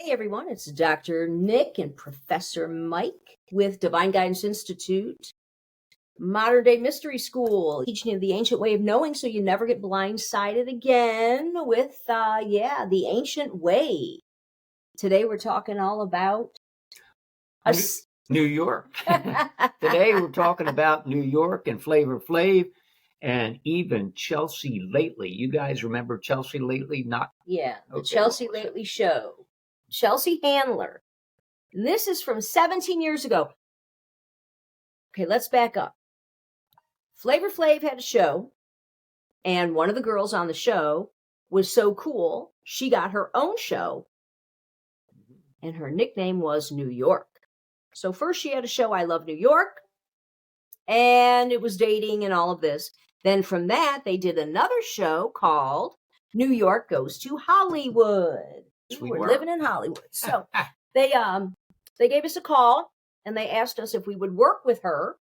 Hey everyone, it's Dr. Nic and Professor Mike with Divine Guidance Institute, Modern Day Mystery School, teaching you the ancient way of knowing so you never get blindsided again with, the ancient way. Today we're talking all about New York. Today we're talking about New York and Flavor Flav and even Chelsea Lately. You guys remember Chelsea Lately? The Chelsea Lately show. Chelsea Handler. And this is from 17 years ago. Okay, let's back up. Flavor Flav had a show, and one of the girls on the show was so cool, she got her own show, and her nickname was New York. So first she had a show, I Love New York, and it was dating and all of this. Then from that, they did another show called New York Goes to Hollywood. We're living in Hollywood. So they gave us a call, and they asked us if we would work with her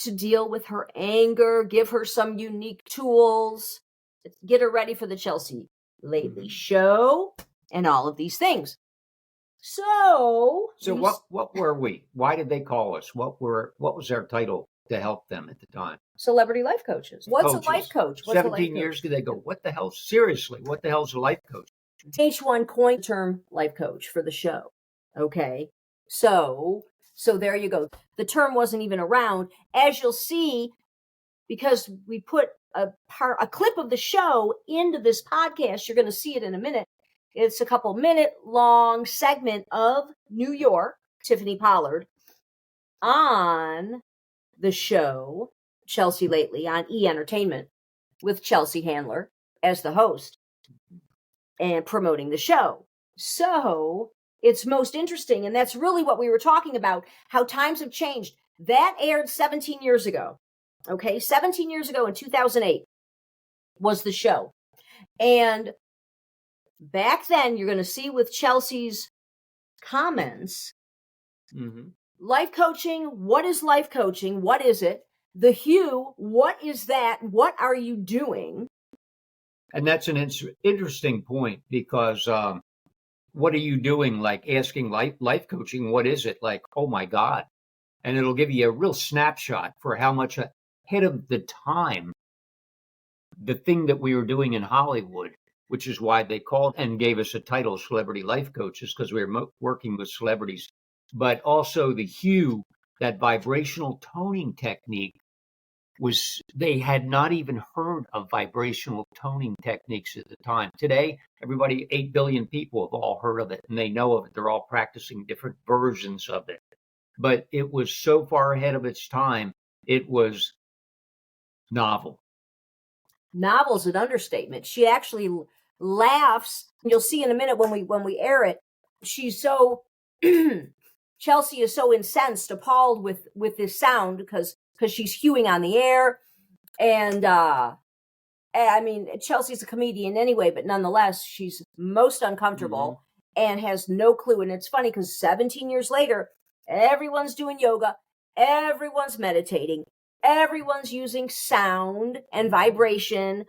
to deal with her anger, give her some unique tools, get her ready for the Chelsea Lately show, and all of these things. So what were we? Why did they call us? What was our title to help them at the time? Celebrity life coaches. What's a life coach? 17 years ago, they go, what the hell? Seriously, what the hell's a life coach? H1 coined the term life coach for the show. Okay. So there you go. The term wasn't even around. As you'll see, because we put a clip of the show into this podcast, you're going to see it in a minute. It's a couple minute long segment of New York, Tiffany Pollard, on the show Chelsea Lately on E! Entertainment with Chelsea Handler as the host and promoting the show. So it's most interesting, and that's really what we were talking about, how times have changed. That aired 17 years ago. Okay, 17 years ago in 2008 was the show. And back then, you're going to see with Chelsea's comments, life coaching, what is life coaching? What is it? The hue, what is that? What are you doing? And that's an interesting point because what are you doing? Like asking life coaching, what is it? Like, oh my God. And it'll give you a real snapshot for how much ahead of the time the thing that we were doing in Hollywood, which is why they called and gave us a title, Celebrity Life Coaches, because we were working with celebrities. But also the hue, that vibrational toning technique, they had not even heard of vibrational toning techniques at the time. Today, 8 billion people have all heard of it, and they know of it. They're all practicing different versions of it. But it was so far ahead of its time, it was novel. Novel's an understatement. She actually laughs. You'll see in a minute when we air it. She's so Chelsea is so incensed, appalled with this sound because she's hewing on the air. And I mean, Chelsea's a comedian anyway, but nonetheless, she's most uncomfortable and has no clue. And it's funny because 17 years later, everyone's doing yoga, everyone's meditating, everyone's using sound and vibration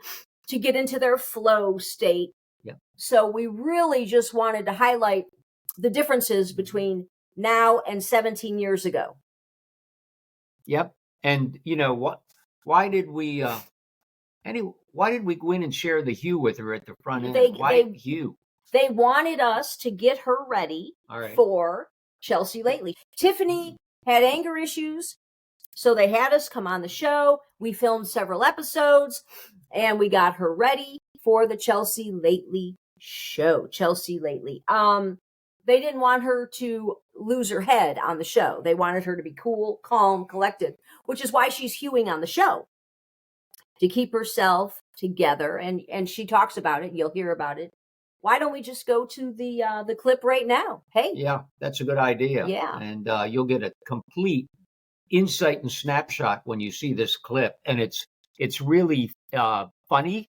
to get into their flow state. Yeah. So we really just wanted to highlight the differences between now and 17 years ago. Yep. And you know what? Why did we go in and share the hue with her at the front end? Why hue? They wanted us to get her ready for Chelsea Lately. Tiffany had anger issues, so they had us come on the show. We filmed several episodes, and we got her ready for the Chelsea Lately show. Chelsea Lately. They didn't want her to lose her head on the show. They wanted her to be cool, calm, collected, which is why she's hewing on the show, to keep herself together. And she talks about it. You'll hear about it. Why don't we just go to the clip right now? Hey. Yeah, that's a good idea. Yeah. And you'll get a complete insight and snapshot when you see this clip. And it's really funny,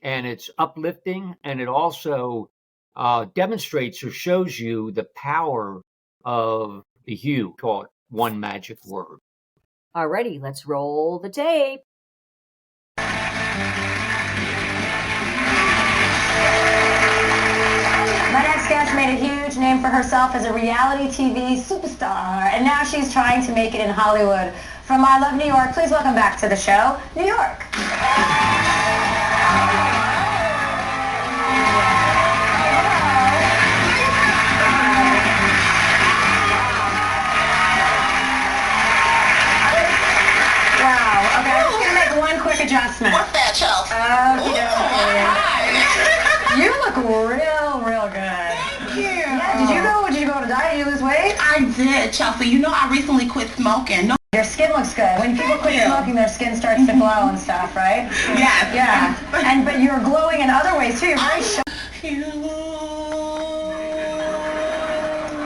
and it's uplifting, and it also demonstrates or shows you the power of the hue, called one magic word. Alrighty, let's roll the tape. for herself as a reality TV superstar, and now she's trying to make it in Hollywood. From I Love New York, please welcome back to the show, New York. Adjustment. What's that, Chelsea? You look real good. Thank you. Yeah, did you go on a diet? Did you lose weight? I did, Chelsea. You know, I recently quit smoking. No. Your skin looks good. When people quit smoking, their skin starts to glow and stuff, right? Yes. Yeah. But you're glowing in other ways too. You're very sharp.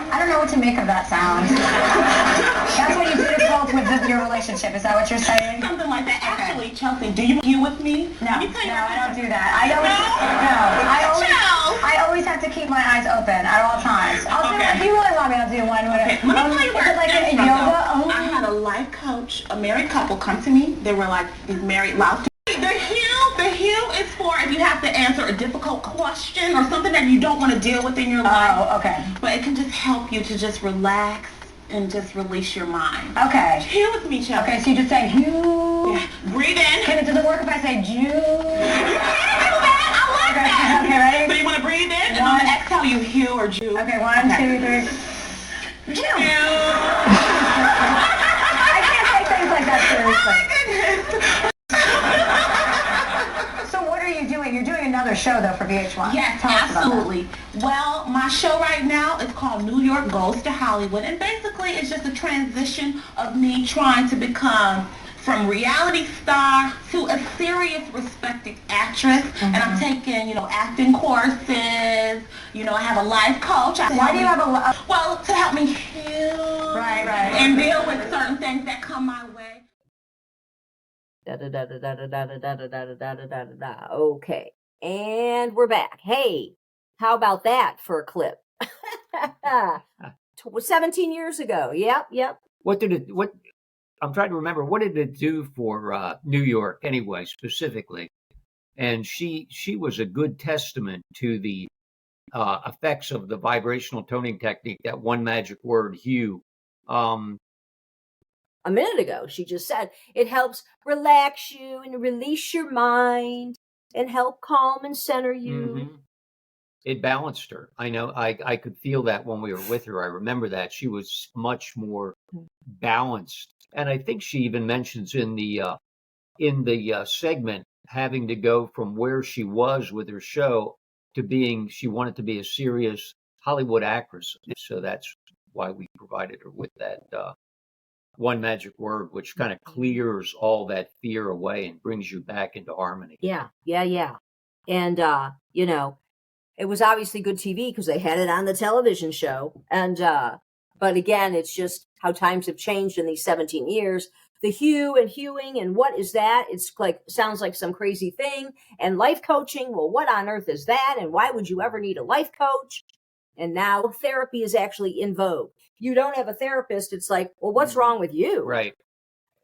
I don't know what to make of that sound. That's what you did it called with your relationship. Is that what you're saying? Something like that. Actually, Chelsea, do you with me? No, I don't do that. I always have to keep my eyes open at all times. I'll do if you really want me, I'll do one. Okay. Let me tell you where like a yoga? I had a life coach, a married couple come to me. They were like these married loud. The hue is for if you have to answer a difficult question or something that you don't want to deal with in your life. Oh, okay. But it can just help you to just relax and just release your mind. Okay. Here with me, Chelsea. Okay, so you just say hue. Yeah. Breathe in. Does it work if I say Jew? You can do that. I like that. Okay, ready? So you want to breathe in and on the exhale you hue or Jew. Okay, 1, 2, 3. Jew. I can't say things like that seriously. Oh my goodness. So what are you doing? You're doing another show though for VH1. Yes, absolutely. Well, my show right now is called New York Goes to Hollywood, and basically it's just a transition of me trying to become from reality star to a serious, respected actress. And I'm taking, acting courses. I have a life coach. Why do you have a? Well, to help me heal. Right. And deal with certain things that come my way. Okay, and we're back. Hey, how about that for a clip? 17 years ago. Yep. I'm trying to remember, what did it do for New York anyway, specifically? And she was a good testament to the effects of the vibrational toning technique, that one magic word, hue. A minute ago, she just said it helps relax you and release your mind and help calm and center you. Mm-hmm. It balanced her. I know. I could feel that when we were with her. I remember that she was much more balanced, and I think she even mentions in the segment having to go from where she was with her show to being, she wanted to be a serious Hollywood actress. So that's why we provided her with that one magic word, which kind of clears all that fear away and brings you back into harmony. Yeah. And, it was obviously good TV because they had it on the television show. And, but again, it's just how times have changed in these 17 years. The hue and hewing and what is that? It's like, sounds like some crazy thing. And life coaching, well, what on earth is that? And why would you ever need a life coach? And now therapy is actually in vogue. You don't have a therapist. It's like, well, what's wrong with you? Right.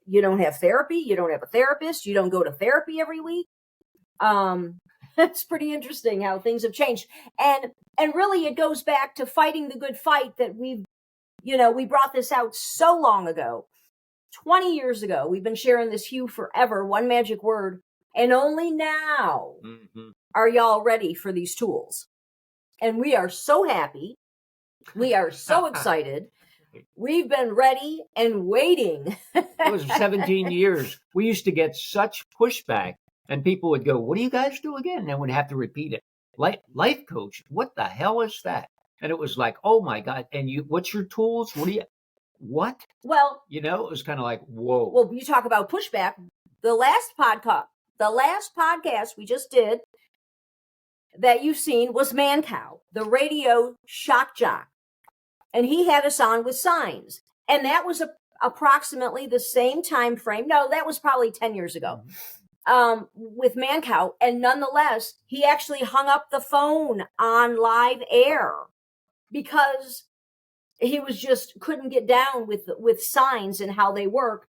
You don't have therapy. You don't have a therapist. You don't go to therapy every week. It's pretty interesting how things have changed. And really it goes back to fighting the good fight that we brought this out so long ago. 20 years ago, we've been sharing this hue forever, one magic word. And only now are y'all ready for these tools. And we are so happy. We are so excited. We've been ready and waiting. It was 17 years. We used to get such pushback, and people would go, "What do you guys do again?" And then would have to repeat it. Life coach, what the hell is that? And it was like, oh my God. And what's your tools? What? Well, it was kind of like, whoa. Well, you talk about pushback. The last podcast we just did that you've seen was Mancow, the radio shock jock. And he had us on with signs. And that was approximately the same time frame. No, that was probably 10 years ago. With Mancow. And nonetheless, he actually hung up the phone on live air because he was just couldn't get down with signs and how they work.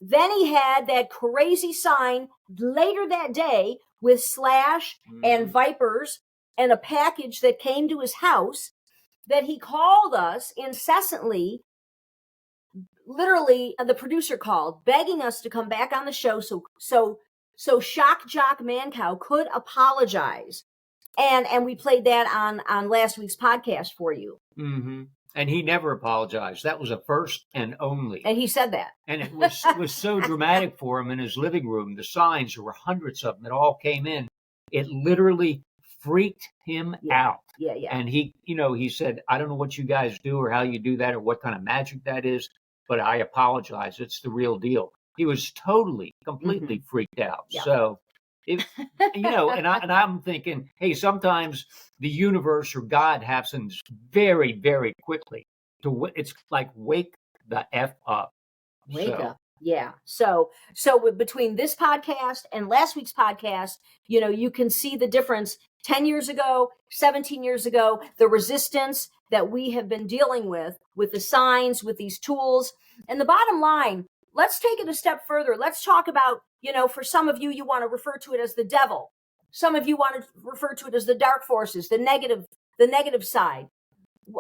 Then he had that crazy sign later that day with slash and vipers and a package that came to his house. that he called us incessantly. Literally, the producer called, begging us to come back on the show so Shock Jock Mancow could apologize. And we played that on last week's podcast for you. Mm-hmm. And he never apologized. That was a first and only. And he said that. And it was so dramatic for him in his living room. The signs, there were hundreds of them. It all came in. It literally freaked him out. Yeah. And he said, I don't know what you guys do or how you do that or what kind of magic that is, but I apologize. It's the real deal. He was totally, completely freaked out. Yeah. So, and I'm thinking, hey, sometimes the universe or God happens very, very quickly. It's like wake the F up. Wake up. Yeah. So between this podcast and last week's podcast, you can see the difference 10 years ago, 17 years ago, the resistance that we have been dealing with the signs, with these tools. And the bottom line, let's take it a step further. Let's talk about, for some of you, you want to refer to it as the devil. Some of you want to refer to it as the dark forces, the negative side.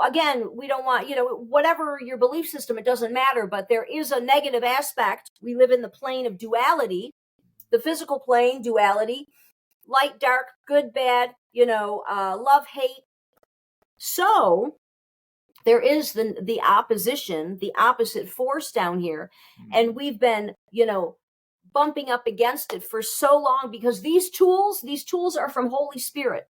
Again, we don't want, whatever your belief system, it doesn't matter, but there is a negative aspect. We live in the plane of duality, the physical plane, duality, light, dark, good, bad, love, hate. So there is the opposition, the opposite force down here. And we've been, bumping up against it for so long because these tools are from Holy Spirit.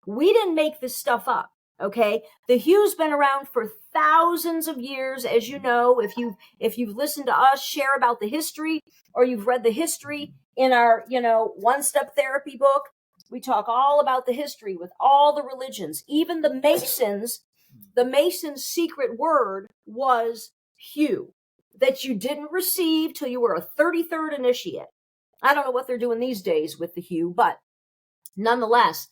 We didn't make this stuff up. Okay. The Hugh's been around for thousands of years. As you know, if you've listened to us share about the history or you've read the history in our, one-step therapy book, we talk all about the history with all the religions, even the Masons. The Masons' secret word was Hugh, that you didn't receive till you were a 33rd initiate. I don't know what they're doing these days with the Hugh, but nonetheless,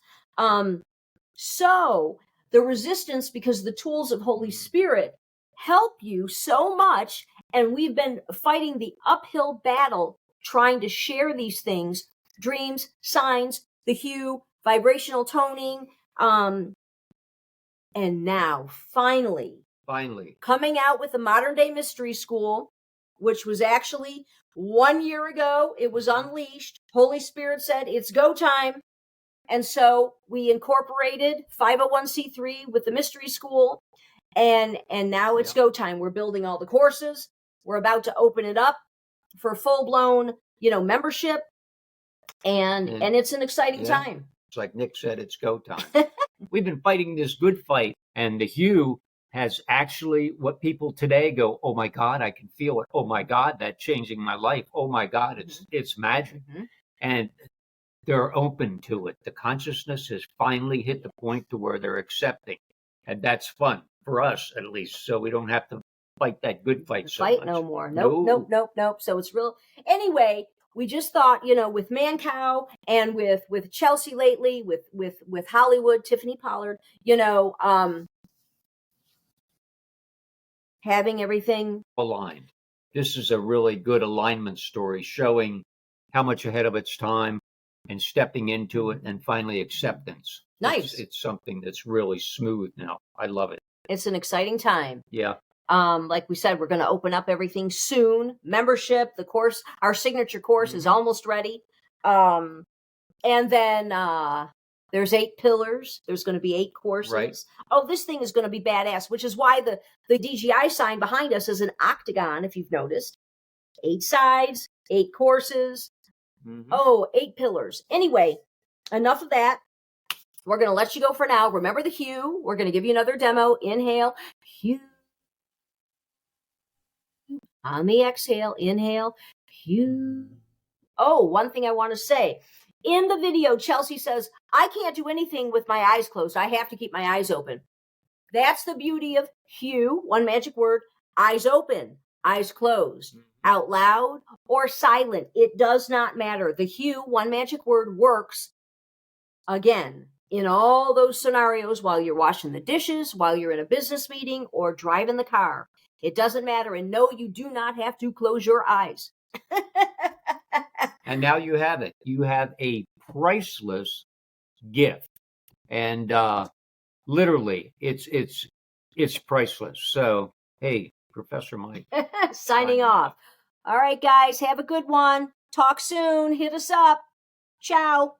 so the resistance, because the tools of Holy Spirit help you so much, and we've been fighting the uphill battle trying to share these things, dreams, signs, the Hugh, vibrational toning, and now finally coming out with the Modern Day Mystery School, which was actually 1 year ago. It was unleashed. Holy Spirit said it's go time. And so we incorporated 501c3 with the Mystery School. And now it's go time. We're building all the courses. We're about to open it up for full-blown, membership. And it's an exciting time. It's like Nick said, it's go time. We've been fighting this good fight. And the Hugh has actually what people today go, oh my God, I can feel it. Oh my God, that's changing my life. Oh my God, it's magic. Mm-hmm. And they're open to it. The consciousness has finally hit the point to where they're accepting. And that's fun for us, at least. So we don't have to fight that good fight so much. No more. Nope. So it's real. Anyway, we just thought, with Mancow and with Chelsea lately, with Hollywood, Tiffany Pollard, having everything aligned. This is a really good alignment story showing how much ahead of its time and stepping into it and finally acceptance. Nice. It's something that's really smooth now. I love it. It's an exciting time. Yeah. Like we said, we're going to open up everything soon. Membership, the course, our signature course is almost ready. And then there's 8 pillars. There's going to be 8 courses. Right. Oh, this thing is going to be badass, which is why the DGI sign behind us is an octagon, if you've noticed. 8 sides, 8 courses. Mm-hmm. 8 pillars. Anyway, enough of that. We're going to let you go for now. Remember the Hugh. We're going to give you another demo. Inhale. Hugh. On the exhale, inhale. Hugh. Oh, one thing I want to say. In the video, Chelsea says, I can't do anything with my eyes closed. I have to keep my eyes open. That's the beauty of Hugh, one magic word, eyes open, eyes closed, out loud or silent. It does not matter. The Hugh, one magic word, works, again, in all those scenarios while you're washing the dishes, while you're in a business meeting, or driving the car. It doesn't matter. And no, you do not have to close your eyes. And now you have it. You have a priceless gift. And literally, it's it's priceless. So, hey, Professor Mike. Signing off. All right, guys, have a good one. Talk soon. Hit us up. Ciao.